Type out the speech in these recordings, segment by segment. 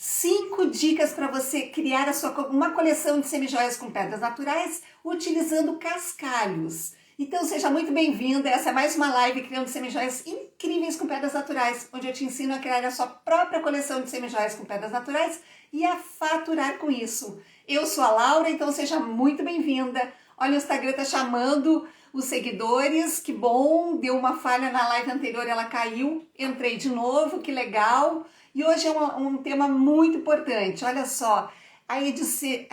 5 dicas para você criar uma coleção de semijoias com pedras naturais utilizando cascalhos. Então seja muito bem-vinda, essa é mais uma live criando semijoias incríveis com pedras naturais, onde eu te ensino a criar a sua própria coleção de semijoias com pedras naturais e a faturar com isso. Eu sou a Laura, então seja muito bem-vinda. Olha, o Instagram tá chamando os seguidores, que bom, deu uma falha na live anterior, ela caiu, entrei de novo, que legal. E hoje é um tema muito importante, olha só, a Ediceia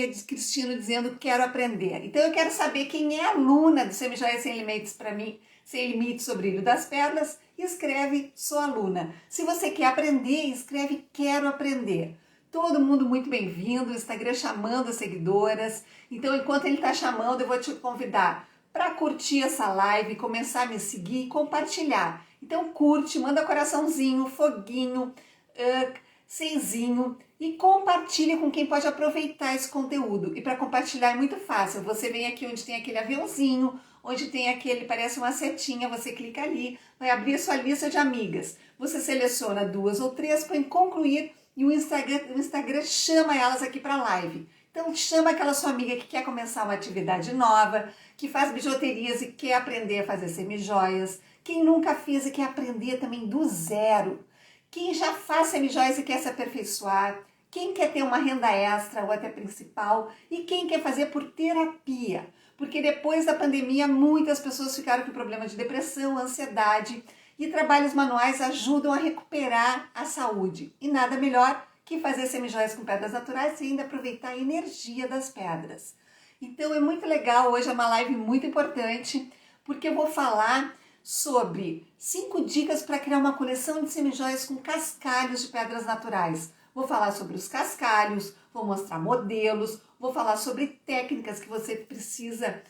de Cristino dizendo quero aprender. Então eu quero saber quem é aluna do Semijoias Sem Limites para mim, Sem Limites sobre o Brilho das Pérolas, escreve sou aluna. Se você quer aprender, escreve quero aprender. Todo mundo muito bem-vindo, o Instagram chamando as seguidoras. Então enquanto ele está chamando, eu vou te convidar para curtir essa live, começar a me seguir e compartilhar. Então curte, manda coraçãozinho, foguinho, seizinho e compartilha com quem pode aproveitar esse conteúdo. E para compartilhar é muito fácil. Você vem aqui onde tem aquele aviãozinho, onde tem aquele, parece uma setinha, você clica ali, vai abrir a sua lista de amigas. Você seleciona 2 ou 3, põe concluir e o Instagram chama elas aqui para a live. Então chama aquela sua amiga que quer começar uma atividade nova, que faz bijuterias e quer aprender a fazer semijoias. Quem nunca fez e quer aprender também do zero. Quem já faz semijoias e quer se aperfeiçoar. Quem quer ter uma renda extra ou até principal. E quem quer fazer por terapia. Porque depois da pandemia muitas pessoas ficaram com problema de depressão, ansiedade. E trabalhos manuais ajudam a recuperar a saúde. E nada melhor que fazer semijoias com pedras naturais e ainda aproveitar a energia das pedras. Então é muito legal, hoje é uma live muito importante, porque eu vou falar sobre 5 dicas para criar uma coleção de semijoias com cascalhos de pedras naturais. Vou falar sobre os cascalhos, vou mostrar modelos, vou falar sobre técnicas que você precisa,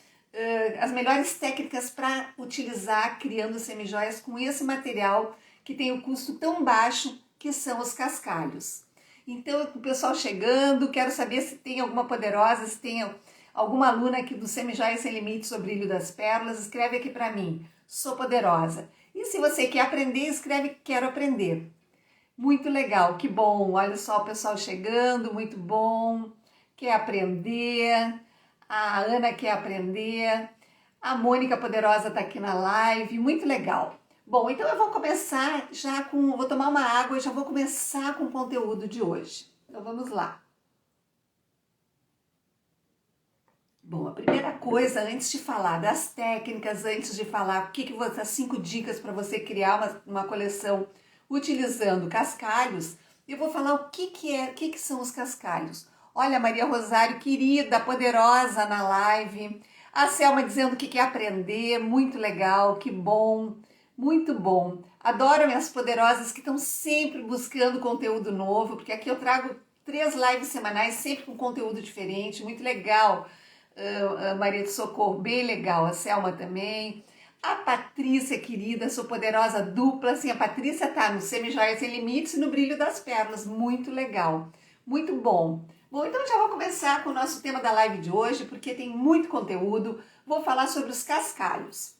as melhores técnicas para utilizar criando semijoias com esse material que tem o custo tão baixo que são os cascalhos. Então, o pessoal chegando, quero saber se tem alguma poderosa, se tem alguma aluna aqui do Semijoias Sem Limites sobre o Brilho das Pérolas, escreve aqui para mim, sou poderosa. E se você quer aprender, escreve quero aprender. Muito legal, que bom, olha só o pessoal chegando, muito bom, quer aprender, a Ana quer aprender, a Mônica Poderosa está aqui na live, muito legal. Bom, então eu vou começar vou tomar uma água e já vou começar com o conteúdo de hoje. Então vamos lá. Bom, a primeira coisa, antes de falar das técnicas, antes de falar as 5 dicas para você criar uma coleção utilizando cascalhos, eu vou falar o que são os cascalhos. Olha, a Maria Rosário, querida, poderosa na live. A Selma dizendo que quer aprender, muito legal, que bom. Muito bom. Adoro minhas poderosas que estão sempre buscando conteúdo novo, porque aqui eu trago 3 lives semanais, sempre com conteúdo diferente, muito legal. A Maria de Socorro, bem legal. A Selma também. A Patrícia, querida, sou poderosa dupla. Assim, a Patrícia tá no Semijoias Sem Limites e no Brilho das Pérolas. Muito legal. Muito bom. Bom, então já vou começar com o nosso tema da live de hoje, porque tem muito conteúdo. Vou falar sobre os cascalhos.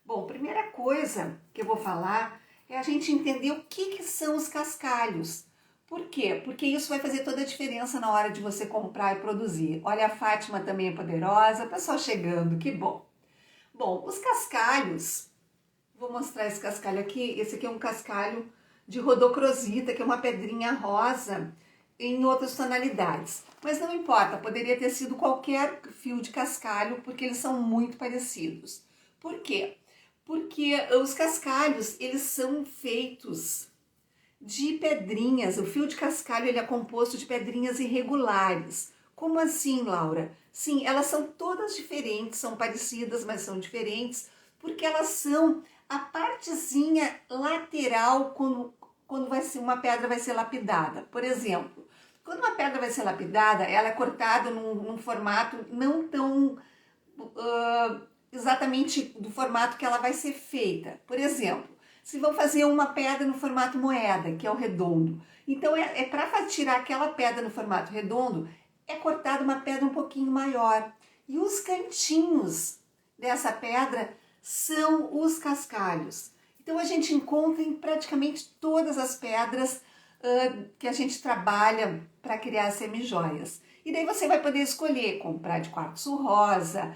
Bom, primeira coisa que eu vou falar é a gente entender o que são os cascalhos. Por quê? Porque isso vai fazer toda a diferença na hora de você comprar e produzir. Olha, a Fátima também é poderosa, o pessoal chegando, que bom. Bom, os cascalhos, vou mostrar esse cascalho aqui. Esse aqui é um cascalho de rodocrosita, que é uma pedrinha rosa em outras tonalidades. Mas não importa, poderia ter sido qualquer fio de cascalho, porque eles são muito parecidos. Por quê? Porque os cascalhos, eles são feitos de pedrinhas. O fio de cascalho ele é composto de pedrinhas irregulares. Como assim, Laura? Sim, elas são todas diferentes, são parecidas, mas são diferentes, porque elas são a partezinha lateral quando uma pedra vai ser lapidada. Por exemplo, quando uma pedra vai ser lapidada, ela é cortada num formato não tão exatamente do formato que ela vai ser feita. Por exemplo, se vão fazer uma pedra no formato moeda, que é o redondo, então para tirar aquela pedra no formato redondo, é cortada uma pedra um pouquinho maior. E os cantinhos dessa pedra são os cascalhos. Então a gente encontra em praticamente todas as pedras que a gente trabalha para criar semijoias. E daí você vai poder escolher comprar de quartzo rosa,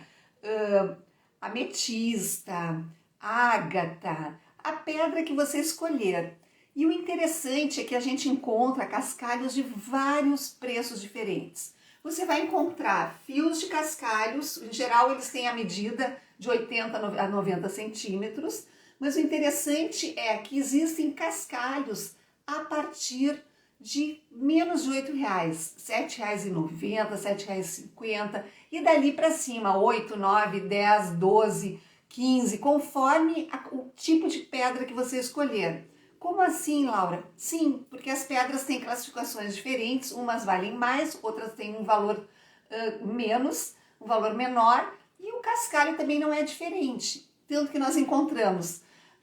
ametista, ágata, a pedra que você escolher. E o interessante é que a gente encontra cascalhos de vários preços diferentes. Você vai encontrar fios de cascalhos, em geral eles têm a medida de 80 a 90 centímetros, mas o interessante é que existem cascalhos a partir de menos de R$8, R$7,90, R$7,50 e dali para cima, 8, 9, 10, 12, 15, conforme o tipo de pedra que você escolher. Como assim, Laura? Sim, porque as pedras têm classificações diferentes, umas valem mais, outras têm um valor menos, um valor menor, e o cascalho também não é diferente. Tanto que nós encontramos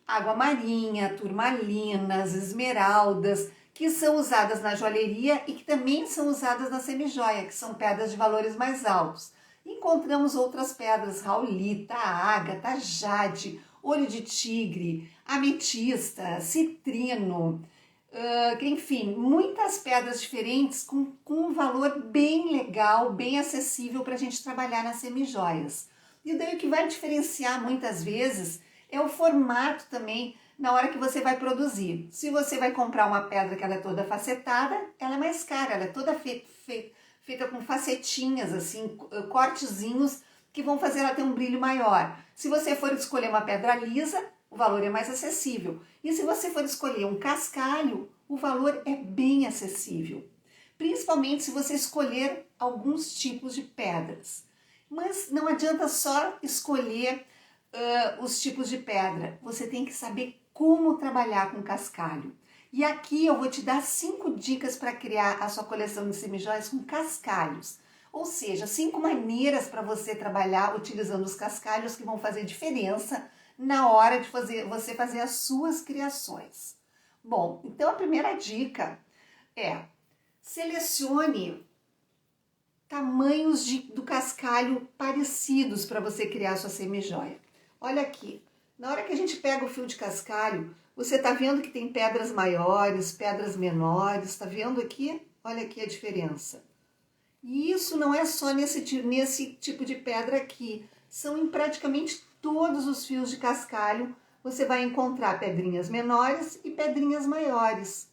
água marinha, turmalinas, esmeraldas, que são usadas na joalheria e que também são usadas na semijoia, que são pedras de valores mais altos. Encontramos outras pedras, raulita, ágata, jade, olho de tigre, ametista, citrino, enfim, muitas pedras diferentes com um valor bem legal, bem acessível para a gente trabalhar nas semijoias. E daí o que vai diferenciar muitas vezes é o formato também na hora que você vai produzir. Se você vai comprar uma pedra que ela é toda facetada, ela é mais cara, ela é toda feita com facetinhas, assim, cortezinhos que vão fazer ela ter um brilho maior. Se você for escolher uma pedra lisa, o valor é mais acessível. E se você for escolher um cascalho, o valor é bem acessível. Principalmente se você escolher alguns tipos de pedras. Mas não adianta só escolher os tipos de pedra. Você tem que saber como trabalhar com cascalho. E aqui eu vou te dar 5 dicas para criar a sua coleção de semijoias com cascalhos. Ou seja, 5 maneiras para você trabalhar utilizando os cascalhos que vão fazer diferença na hora de você fazer as suas criações. Bom, então a primeira dica é: selecione tamanhos do cascalho parecidos para você criar a sua semijoia. Olha aqui, na hora que a gente pega o fio de cascalho, você está vendo que tem pedras maiores, pedras menores, está vendo aqui? Olha aqui a diferença. E isso não é só nesse tipo de pedra aqui, são em praticamente todos os fios de cascalho, você vai encontrar pedrinhas menores e pedrinhas maiores.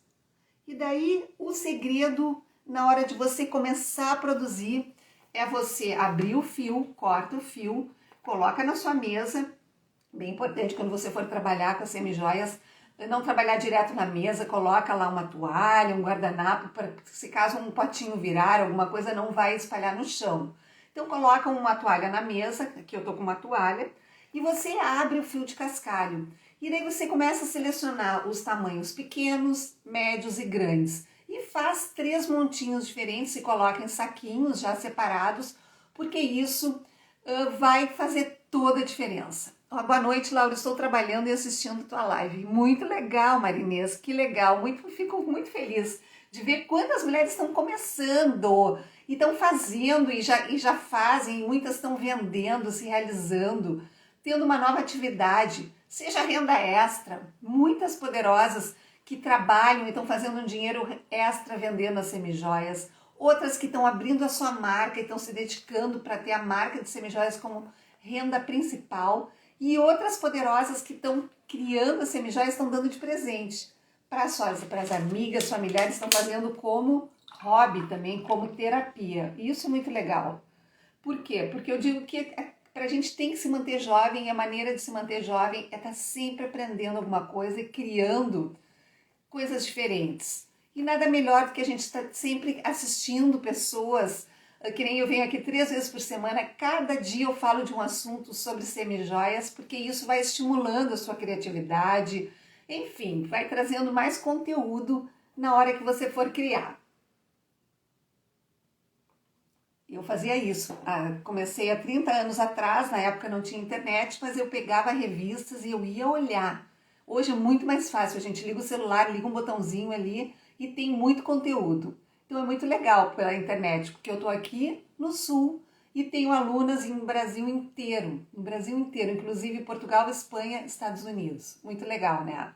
E daí o segredo na hora de você começar a produzir é você abrir o fio, corta o fio, coloca na sua mesa. Bem importante quando você for trabalhar com as semijoias, não trabalhar direto na mesa, coloca lá uma toalha, um guardanapo, para se caso um potinho virar, alguma coisa não vai espalhar no chão. Então coloca uma toalha na mesa, aqui eu tô com uma toalha, e você abre o fio de cascalho. E daí você começa a selecionar os tamanhos pequenos, médios e grandes. E faz 3 montinhos diferentes e coloca em saquinhos já separados, porque isso vai fazer toda a diferença. Boa noite, Laura. Estou trabalhando e assistindo tua live. Muito legal, Marinês. Que legal. Fico muito feliz de ver quantas mulheres estão começando e estão fazendo e já fazem. Muitas estão vendendo, se realizando, tendo uma nova atividade, seja renda extra. Muitas poderosas que trabalham e estão fazendo um dinheiro extra vendendo as semijoias. Outras que estão abrindo a sua marca e estão se dedicando para ter a marca de semijoias como renda principal. E outras poderosas que estão criando as semijoias, estão dando de presente para as amigas, familiares, estão fazendo como hobby também, como terapia. E isso é muito legal. Por quê? Porque eu digo que a gente tem que se manter jovem e a maneira de se manter jovem é estar sempre aprendendo alguma coisa e criando coisas diferentes. E nada melhor do que a gente estar sempre assistindo pessoas, que nem eu venho aqui 3 vezes por semana, cada dia eu falo de um assunto sobre semijoias, porque isso vai estimulando a sua criatividade, enfim, vai trazendo mais conteúdo na hora que você for criar. Eu fazia isso, comecei há 30 anos atrás, na época não tinha internet, mas eu pegava revistas e eu ia olhar. Hoje é muito mais fácil, a gente liga o celular, liga um botãozinho ali e tem muito conteúdo. Então é muito legal pela internet, porque eu estou aqui no Sul e tenho alunas em Brasil inteiro, inclusive Portugal, Espanha, Estados Unidos. Muito legal, né?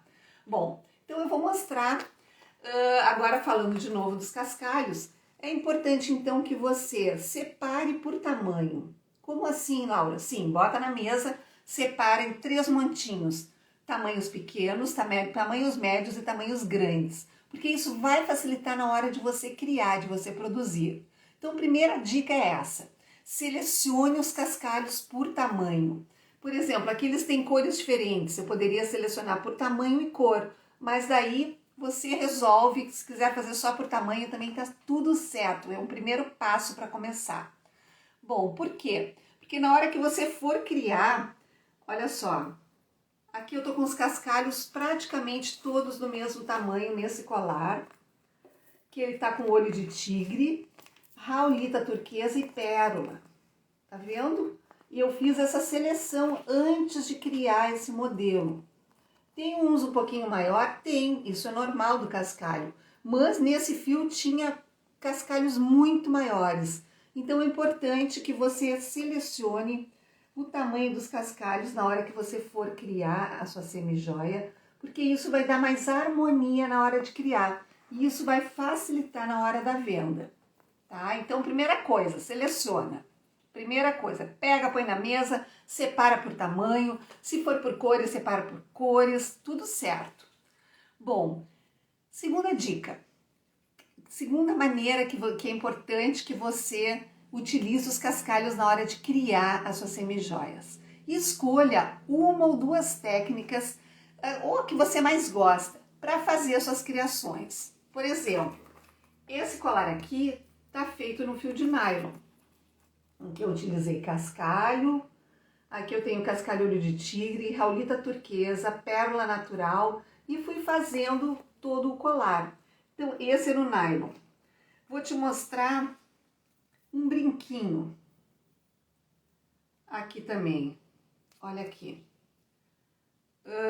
Bom, então eu vou mostrar agora falando de novo dos cascalhos, é importante então que você separe por tamanho. Como assim, Laura? Sim, bota na mesa, separa em 3 montinhos. Tamanhos pequenos, tamanhos médios e tamanhos grandes. Porque isso vai facilitar na hora de você criar, de você produzir. Então, a primeira dica é essa. Selecione os cascalhos por tamanho. Por exemplo, aqui eles têm cores diferentes. Eu poderia selecionar por tamanho e cor. Mas daí você resolve, se quiser fazer só por tamanho, também está tudo certo. É um primeiro passo para começar. Bom, por quê? Porque na hora que você for criar, olha só, aqui eu tô com os cascalhos praticamente todos do mesmo tamanho nesse colar, que ele tá com olho de tigre, raulita turquesa e pérola. Tá vendo? E eu fiz essa seleção antes de criar esse modelo. Tem uns um pouquinho maior? Tem, isso é normal do cascalho. Mas nesse fio tinha cascalhos muito maiores. Então é importante que você selecione o tamanho dos cascalhos na hora que você for criar a sua semijoia, porque isso vai dar mais harmonia na hora de criar. E isso vai facilitar na hora da venda. Tá? Então, primeira coisa, seleciona. Primeira coisa, pega, põe na mesa, separa por tamanho, se for por cores, separa por cores, tudo certo. Bom, segunda dica, segunda maneira que é importante que você utilize os cascalhos na hora de criar as suas semijoias. Escolha uma ou 2 técnicas, ou a que você mais gosta, para fazer as suas criações. Por exemplo, esse colar aqui está feito no fio de nylon. Aqui eu utilizei cascalho, aqui eu tenho cascalho olho de tigre, raulita turquesa, pérola natural e fui fazendo todo o colar. Então esse é no nylon. Vou te mostrar um brinquinho. Aqui também, olha aqui.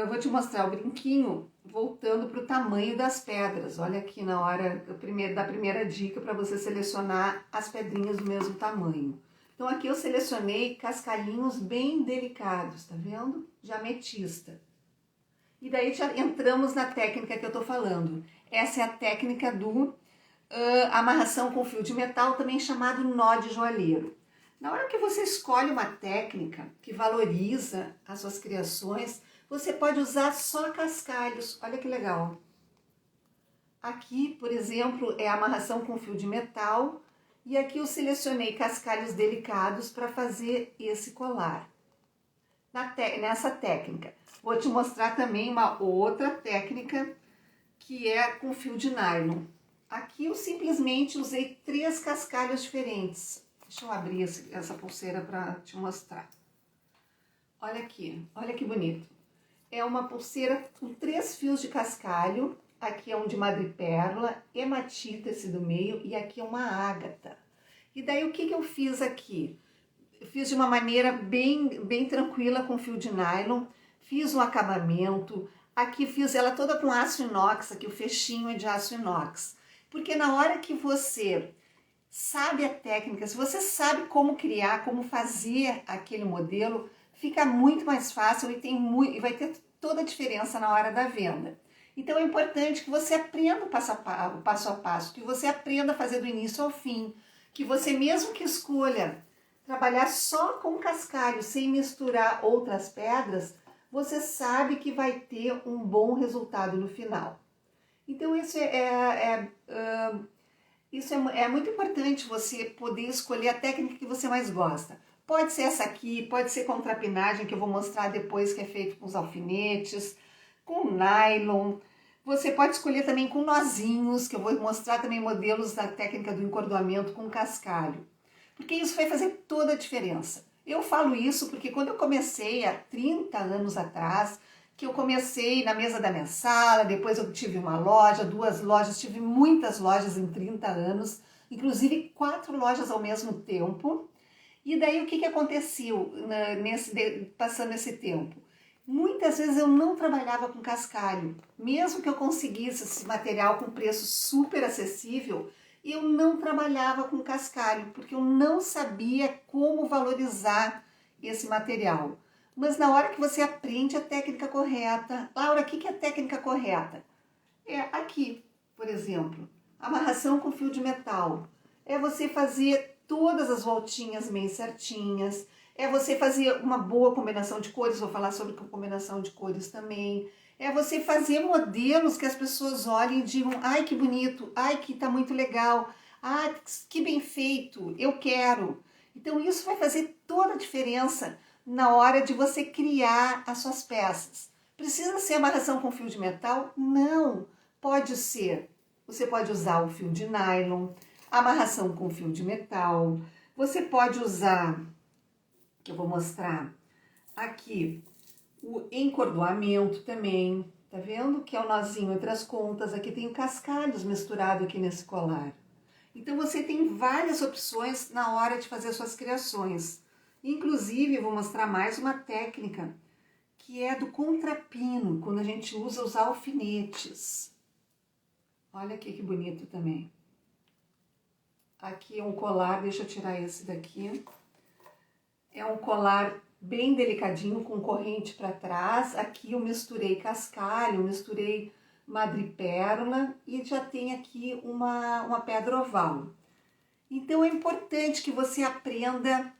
Vou te mostrar o brinquinho voltando para o tamanho das pedras. Olha aqui na hora da primeira dica para você selecionar as pedrinhas do mesmo tamanho. Então aqui eu selecionei cascalhinhos bem delicados, tá vendo? De ametista. E daí já entramos na técnica que eu tô falando. Essa é a técnica do amarração com fio de metal, também chamado nó de joalheiro. Na hora que você escolhe uma técnica que valoriza as suas criações, você pode usar só cascalhos. Olha que legal. Aqui, por exemplo, é a amarração com fio de metal. E aqui eu selecionei cascalhos delicados para fazer esse colar. Nessa técnica. Vou te mostrar também uma outra técnica que é com fio de nylon. Aqui eu simplesmente usei 3 cascalhos diferentes. Deixa eu abrir essa pulseira para te mostrar. Olha aqui, olha que bonito. É uma pulseira com 3 fios de cascalho. Aqui é um de madrepérola, hematita esse do meio e aqui é uma ágata. E daí o que eu fiz aqui? Eu fiz de uma maneira bem tranquila com fio de nylon, fiz um acabamento, aqui fiz ela toda com aço inox, aqui o fechinho é de aço inox. Porque na hora que você sabe a técnica, se você sabe como criar, como fazer aquele modelo, fica muito mais fácil e vai ter toda a diferença na hora da venda. Então é importante que você aprenda o passo a passo, que você aprenda a fazer do início ao fim, que você mesmo que escolha trabalhar só com cascalho, sem misturar outras pedras, você sabe que vai ter um bom resultado no final. Então isso é muito importante você poder escolher a técnica que você mais gosta. Pode ser essa aqui, pode ser contrapinagem, que eu vou mostrar depois, que é feito com os alfinetes, com nylon. Você pode escolher também com nozinhos, que eu vou mostrar também modelos da técnica do encordoamento com cascalho. Porque isso vai fazer toda a diferença. Eu falo isso porque quando eu comecei há 30 anos atrás, que eu comecei na mesa da minha sala, depois eu tive uma loja, 2 lojas, tive muitas lojas em 30 anos, inclusive 4 lojas ao mesmo tempo. E daí o que aconteceu passando esse tempo? Muitas vezes eu não trabalhava com cascalho, mesmo que eu conseguisse esse material com preço super acessível, eu não trabalhava com cascalho, porque eu não sabia como valorizar esse material. Mas na hora que você aprende a técnica correta, Laura, o que é a técnica correta? É aqui. por exemplo, amarração com fio de metal. É você fazer todas as voltinhas bem certinhas, é você fazer uma boa combinação de cores, vou falar sobre combinação de cores também. É você fazer modelos que as pessoas olhem e digam, ai que bonito, ai que tá muito legal, ai que bem feito, eu quero. Então isso vai fazer toda a diferença na hora de você criar as suas peças. Precisa ser amarração com fio de metal? Não, pode ser. Você pode usar o fio de nylon, amarração com fio de metal. Você pode usar, que eu vou mostrar aqui, o encordoamento também. Tá vendo? Que é o nozinho entre as contas. Aqui tem o cascalhos misturado aqui nesse colar. Então você tem várias opções na hora de fazer suas criações. Inclusive, eu vou mostrar mais uma técnica que é do contrapino, quando a gente usa os alfinetes. Olha aqui que bonito também. Aqui é um colar, deixa eu tirar esse daqui. É um colar bem delicadinho, com corrente para trás. Aqui eu misturei cascalho, misturei madrepérola e já tem aqui uma pedra oval. Então é importante que você aprenda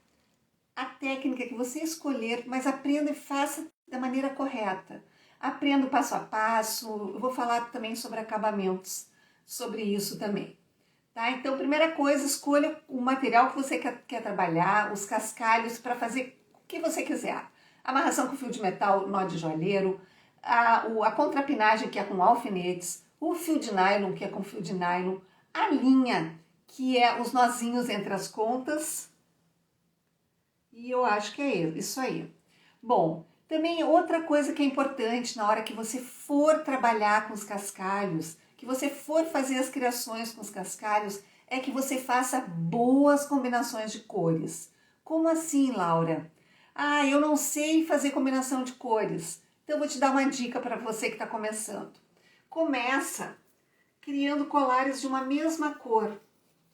a técnica que você escolher, mas aprenda e faça da maneira correta. Aprenda o passo a passo, eu vou falar também sobre acabamentos, sobre isso também. Tá? Então, primeira coisa, escolha o material que você quer trabalhar, os cascalhos para fazer o que você quiser. Amarração com fio de metal, nó de joalheiro, a contrapinagem que é com alfinetes, o fio de nylon que é com fio de nylon, a linha que é os nozinhos entre as contas. E eu acho que é isso aí. Bom, também outra coisa que é importante na hora que você for trabalhar com os cascalhos, que você for fazer as criações com os cascalhos, é que você faça boas combinações de cores. Como assim, Laura? Ah, eu não sei fazer combinação de cores. Então, eu vou te dar uma dica para você que está começando. Começa criando colares de uma mesma cor.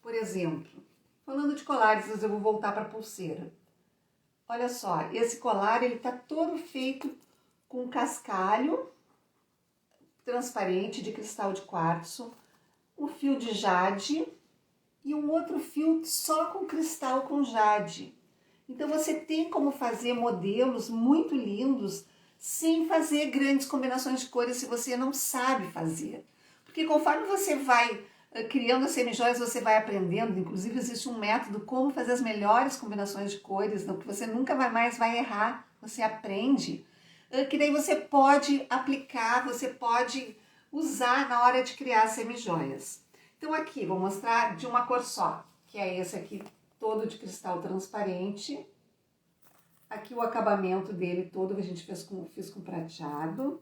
Por exemplo, falando de colares, eu vou voltar para a pulseira. Olha só, esse colar ele tá todo feito com cascalho transparente de cristal de quartzo, um fio de jade e um outro fio só com cristal com jade. Então você tem como fazer modelos muito lindos sem fazer grandes combinações de cores se você não sabe fazer. Porque conforme você vai criando as semijoias, você vai aprendendo, inclusive existe um método como fazer as melhores combinações de cores, que você nunca mais vai errar, você aprende, que daí você pode aplicar, você pode usar na hora de criar as semijoias. Então aqui, vou mostrar de uma cor só, que é esse aqui, todo de cristal transparente. Aqui o acabamento dele todo que a gente fiz com prateado.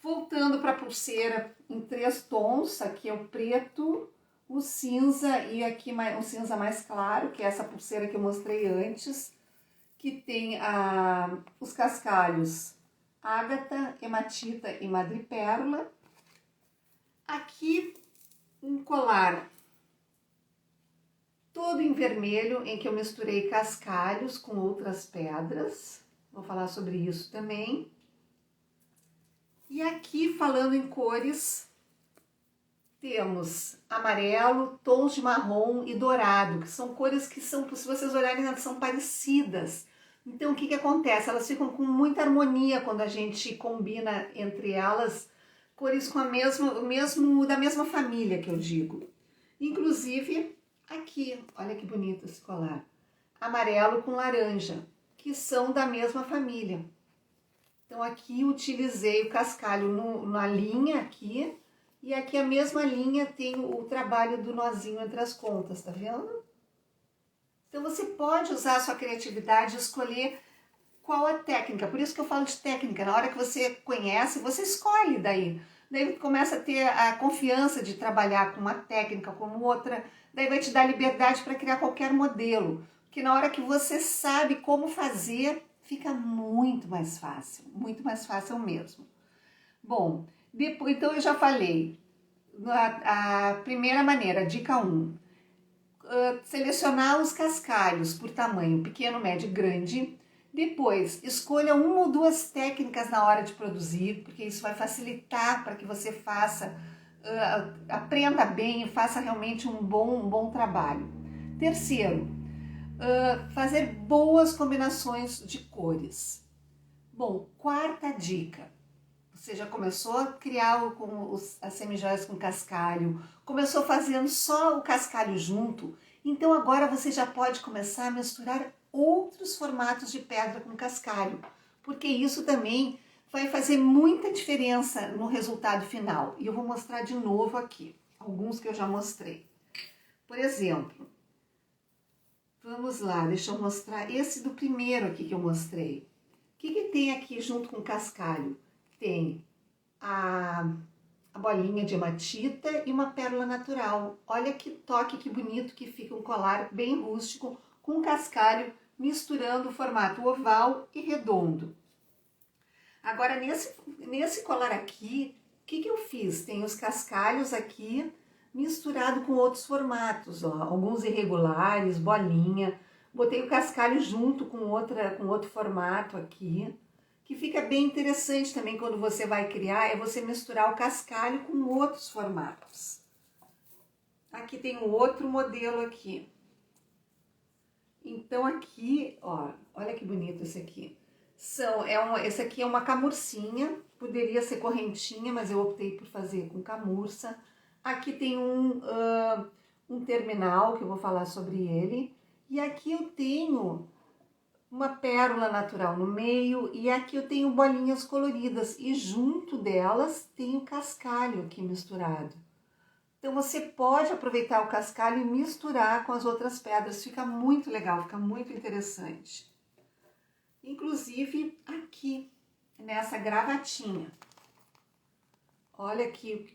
Voltando para a pulseira em 3 tons, aqui é o preto, o cinza e aqui um cinza mais claro, que é essa pulseira que eu mostrei antes, que tem os cascalhos ágata, hematita e madrepérola. Aqui um colar todo em vermelho, em que eu misturei cascalhos com outras pedras, vou falar sobre isso também. E aqui, falando em cores, temos amarelo, tons de marrom e dourado, que são cores que são, se vocês olharem, elas são parecidas. Então, o que acontece? Elas ficam com muita harmonia quando a gente combina entre elas cores com da mesma família, que eu digo. Inclusive, aqui, olha que bonito esse colar. Amarelo com laranja, que são da mesma família. Então, aqui utilizei o cascalho na linha aqui, e aqui a mesma linha tem o trabalho do nozinho entre as contas, tá vendo? Então, você pode usar a sua criatividade e escolher qual a técnica. Por isso que eu falo de técnica. Na hora que você conhece, você escolhe daí. Daí começa a ter a confiança de trabalhar com uma técnica, como outra. Daí vai te dar liberdade para criar qualquer modelo. Porque na hora que você sabe como fazer, fica muito mais fácil mesmo. Bom, depois, então eu já falei, a primeira maneira, dica 1, selecionar os cascalhos por tamanho pequeno, médio e grande. Depois, escolha 1 ou 2 técnicas na hora de produzir, porque isso vai facilitar para que você faça aprenda bem e faça realmente um bom trabalho. Terceiro, fazer boas combinações de cores. Bom, quarta dica. Você já começou a criar as semijoias com cascalho, começou fazendo só o cascalho junto, então agora você já pode começar a misturar outros formatos de pedra com cascalho, porque isso também vai fazer muita diferença no resultado final. E eu vou mostrar de novo aqui, alguns que eu já mostrei. Por exemplo, vamos lá, deixa eu mostrar esse do primeiro aqui que eu mostrei. O que tem aqui junto com o cascalho? Tem a bolinha de hematita e uma pérola natural. Olha que toque, que bonito que fica um colar bem rústico com cascalho misturando o formato oval e redondo. Agora nesse colar aqui, o que eu fiz? Tem os cascalhos aqui misturado com outros formatos, ó, alguns irregulares, bolinha. Botei o cascalho junto com outro formato aqui, que fica bem interessante também quando você vai criar, é você misturar o cascalho com outros formatos. Aqui tem um outro modelo aqui. Então aqui, ó, olha que bonito esse aqui. Esse aqui é uma camurcinha, poderia ser correntinha, mas eu optei por fazer com camurça. Aqui tem um terminal, que eu vou falar sobre ele. E aqui eu tenho uma pérola natural no meio e aqui eu tenho bolinhas coloridas e junto delas tem o cascalho aqui misturado. Então você pode aproveitar o cascalho e misturar com as outras pedras, fica muito legal, fica muito interessante. Inclusive aqui, nessa gravatinha. Olha aqui,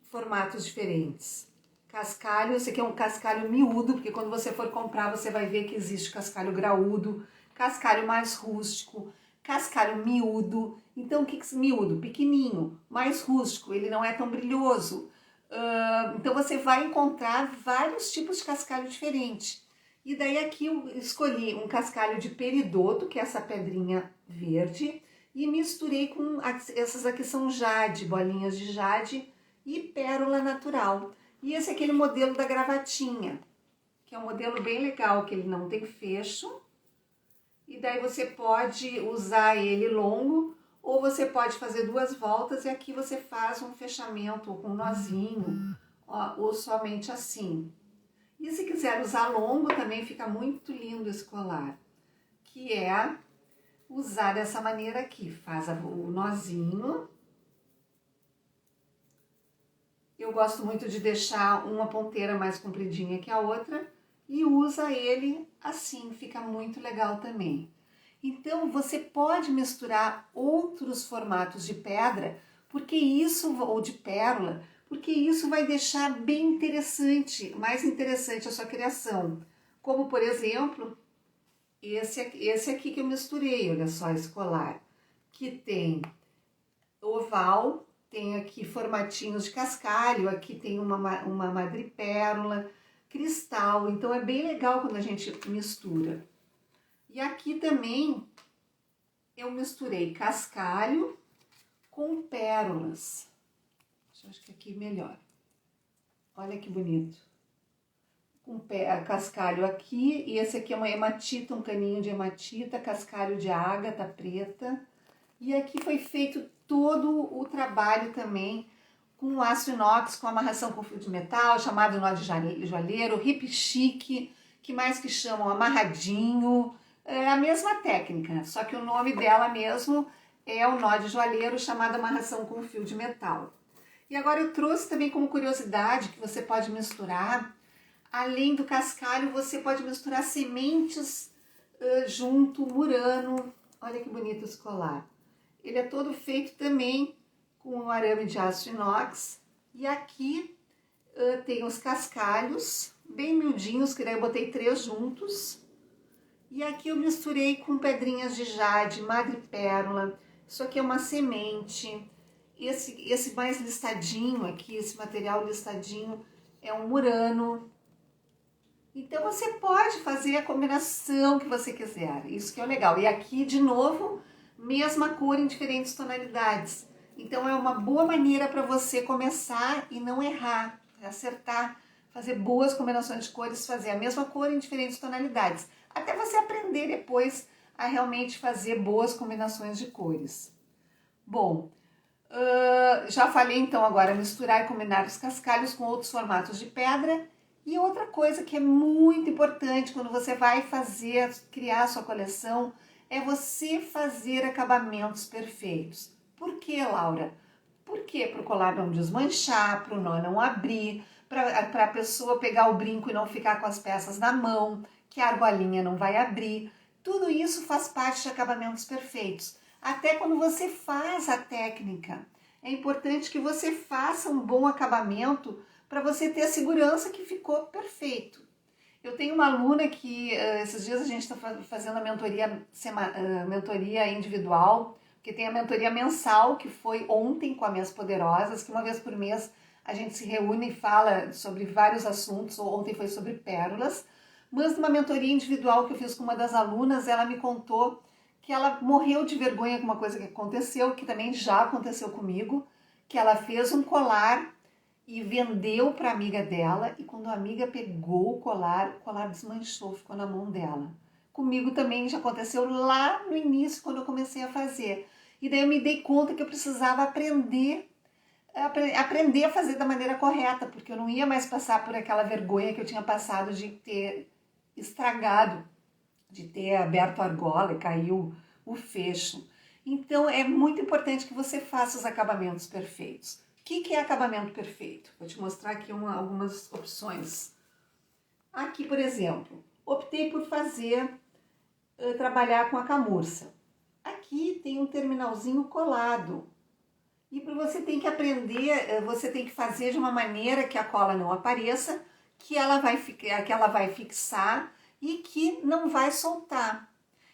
formatos diferentes. Cascalho, esse aqui é um cascalho miúdo, porque quando você for comprar você vai ver que existe cascalho graúdo, cascalho mais rústico, cascalho miúdo. Então o que é miúdo? Pequenininho, mais rústico, ele não é tão brilhoso. Então você vai encontrar vários tipos de cascalho diferentes. E daí aqui eu escolhi um cascalho de peridoto, que é essa pedrinha verde, e misturei com essas aqui são jade, bolinhas de jade e pérola natural. E esse é aquele modelo da gravatinha, que é um modelo bem legal, que ele não tem fecho. E daí você pode usar ele longo, ou você pode fazer 2 voltas e aqui você faz um fechamento com um nozinho, ou somente assim. E se quiser usar longo, também fica muito lindo esse colar, que é usar dessa maneira aqui. Faz o nozinho. Eu gosto muito de deixar uma ponteira mais compridinha que a outra e usa ele assim, fica muito legal também. Então você pode misturar outros formatos de pedra, porque isso, ou de pérola, porque isso vai deixar bem interessante, mais interessante a sua criação. Como por exemplo, esse aqui que eu misturei, olha só, esse colar, que tem oval, tem aqui formatinhos de cascalho, aqui tem uma madrepérola, cristal, então é bem legal quando a gente mistura. E aqui também eu misturei cascalho com pérolas. Acho que aqui melhor. Olha que bonito. Com cascalho aqui, e esse aqui é uma hematita, um caninho de hematita, cascalho de ágata preta. E aqui foi feito todo o trabalho também com aço inox, com amarração com fio de metal, chamado nó de joalheiro, hip chic, que mais que chamam amarradinho. É a mesma técnica, só que o nome dela mesmo é o nó de joalheiro, chamado amarração com fio de metal. E agora eu trouxe também como curiosidade que você pode misturar, além do cascalho, você pode misturar sementes junto, murano. Olha que bonito esse colar. Ele é todo feito também com um arame de aço inox. E aqui tem os cascalhos, bem miudinhos, que daí eu botei 3 juntos. E aqui eu misturei com pedrinhas de jade, madrepérola. Isso aqui é uma semente. Esse mais listadinho aqui, esse material listadinho, é um murano. Então você pode fazer a combinação que você quiser. Isso que é o legal. E aqui, de novo, mesma cor em diferentes tonalidades. Então é uma boa maneira para você começar e não errar, acertar, fazer boas combinações de cores, fazer a mesma cor em diferentes tonalidades, até você aprender depois a realmente fazer boas combinações de cores. Bom, já falei então agora misturar e combinar os cascalhos com outros formatos de pedra. E outra coisa que é muito importante quando você vai criar a sua coleção, é você fazer acabamentos perfeitos. Por que, Laura? Por quê? Para o colar não desmanchar, para o nó não abrir, para a pessoa pegar o brinco e não ficar com as peças na mão, que a argolinha não vai abrir. Tudo isso faz parte de acabamentos perfeitos. Até quando você faz a técnica, é importante que você faça um bom acabamento para você ter a segurança que ficou perfeito. Eu tenho uma aluna que esses dias a gente está fazendo a mentoria individual, que tem a mentoria mensal, que foi ontem com as Minhas Poderosas, que uma vez por mês a gente se reúne e fala sobre vários assuntos. Ontem foi sobre pérolas, mas numa mentoria individual que eu fiz com uma das alunas, ela me contou que ela morreu de vergonha com uma coisa que aconteceu, que também já aconteceu comigo, que ela fez um colar e vendeu para a amiga dela, e quando a amiga pegou o colar desmanchou, ficou na mão dela. Comigo também já aconteceu lá no início, quando eu comecei a fazer. E daí eu me dei conta que eu precisava aprender a fazer da maneira correta, porque eu não ia mais passar por aquela vergonha que eu tinha passado de ter estragado, de ter aberto a argola e caiu o fecho. Então é muito importante que você faça os acabamentos perfeitos. O que é acabamento perfeito? Vou te mostrar aqui algumas opções. Aqui, por exemplo, optei por trabalhar com a camurça. Aqui tem um terminalzinho colado. E você tem que aprender, você tem que fazer de uma maneira que a cola não apareça, que ela vai fixar e que não vai soltar.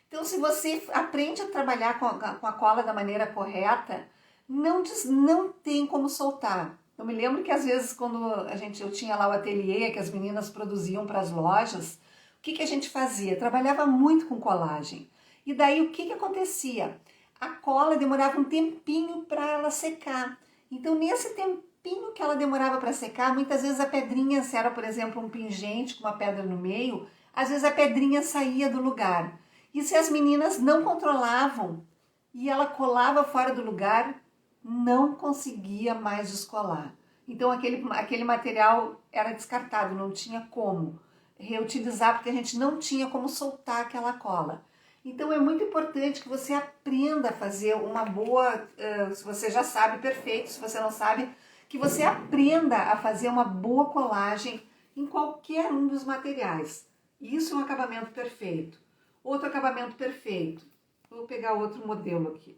Então, se você aprende a trabalhar com a cola da maneira correta, não tem como soltar. Eu me lembro que às vezes quando eu tinha lá o ateliê que as meninas produziam para as lojas, o que a gente fazia? Trabalhava muito com colagem. E daí o que acontecia? A cola demorava um tempinho para ela secar. Então nesse tempinho que ela demorava para secar, muitas vezes a pedrinha, se era por exemplo um pingente com uma pedra no meio, às vezes a pedrinha saía do lugar. E se as meninas não controlavam e ela colava fora do lugar, não conseguia mais descolar. Então aquele material era descartado, não tinha como reutilizar, porque a gente não tinha como soltar aquela cola. Então é muito importante que você aprenda a fazer uma boa, se você já sabe, perfeito, se você não sabe, que você aprenda a fazer uma boa colagem em qualquer um dos materiais. Isso é um acabamento perfeito. Outro acabamento perfeito, vou pegar outro modelo aqui.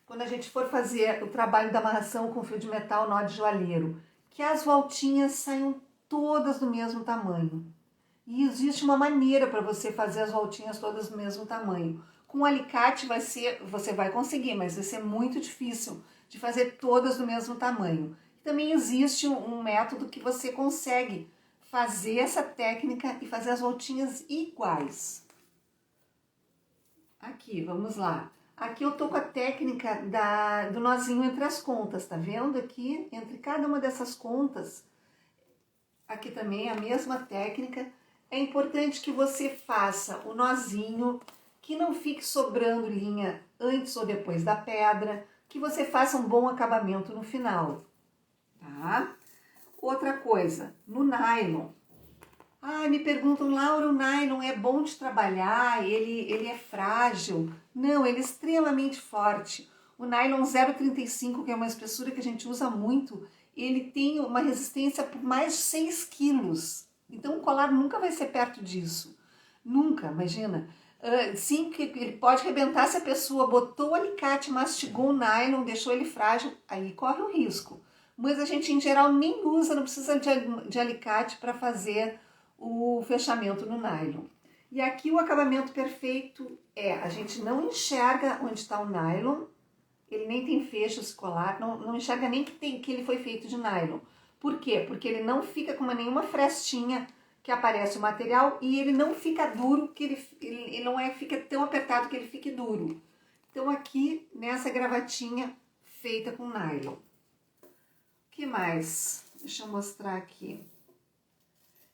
Quando a gente for fazer o trabalho da amarração com fio de metal, nó de joalheiro, que as voltinhas saiam todas do mesmo tamanho. E existe uma maneira para você fazer as voltinhas todas do mesmo tamanho. Com o alicate você vai conseguir, mas vai ser muito difícil de fazer todas do mesmo tamanho. Também existe um método que você consegue fazer essa técnica e fazer as voltinhas iguais. Aqui, vamos lá. Aqui eu tô com a técnica do nozinho entre as contas, tá vendo aqui? Entre cada uma dessas contas, aqui também é a mesma técnica. É importante que você faça o nozinho, que não fique sobrando linha antes ou depois da pedra, que você faça um bom acabamento no final, tá? Outra coisa, no nylon. Me perguntam, Laura, o nylon é bom de trabalhar, ele é frágil? Não, ele é extremamente forte. O nylon 0,35, que é uma espessura que a gente usa muito, ele tem uma resistência por mais de 6 quilos. Então o colar nunca vai ser perto disso. Nunca, imagina. Sim, que ele pode arrebentar se a pessoa botou o alicate, mastigou o nylon, deixou ele frágil, aí corre o risco. Mas a gente em geral nem usa, não precisa de alicate para fazer o fechamento no nylon. E aqui o acabamento perfeito a gente não enxerga onde está o nylon, ele nem tem fecho esse colar, não enxerga nem que ele foi feito de nylon. Por quê? Porque ele não fica com nenhuma frestinha que aparece o material e ele não fica duro, que ele não fica tão apertado que ele fique duro. Então aqui nessa gravatinha feita com nylon. O que mais? Deixa eu mostrar aqui.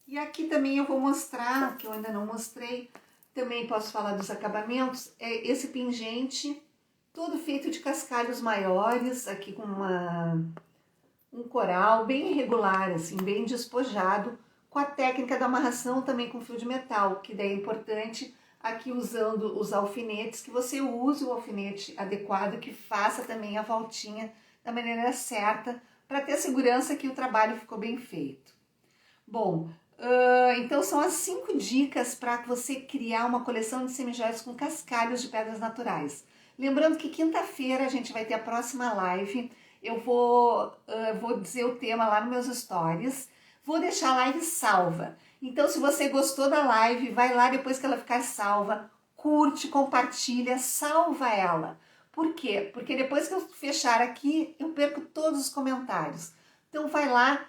E aqui também eu vou mostrar, que eu ainda não mostrei, também posso falar dos acabamentos, é esse pingente, todo feito de cascalhos maiores, aqui com um coral bem irregular, assim, bem despojado, com a técnica da amarração também com fio de metal, que daí é importante aqui usando os alfinetes, que você use o alfinete adequado, que faça também a voltinha da maneira certa, para ter a segurança que o trabalho ficou bem feito. Bom, então são as 5 dicas para você criar uma coleção de semijoias com cascalhos de pedras naturais. Lembrando que quinta-feira a gente vai ter a próxima live. Eu vou dizer o tema lá nos meus stories. Vou deixar a live salva. Então, se você gostou da live, vai lá depois que ela ficar salva, curte, compartilha, salva ela. Por quê? Porque depois que eu fechar aqui, eu perco todos os comentários. Então, vai lá,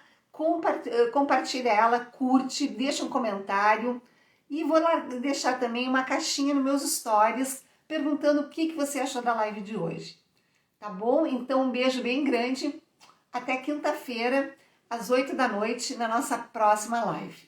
compartilha ela, curte, deixa um comentário. E vou lá deixar também uma caixinha nos meus stories, perguntando o que você achou da live de hoje. Tá bom? Então, um beijo bem grande. Até quinta-feira, às 8 da noite, na nossa próxima live.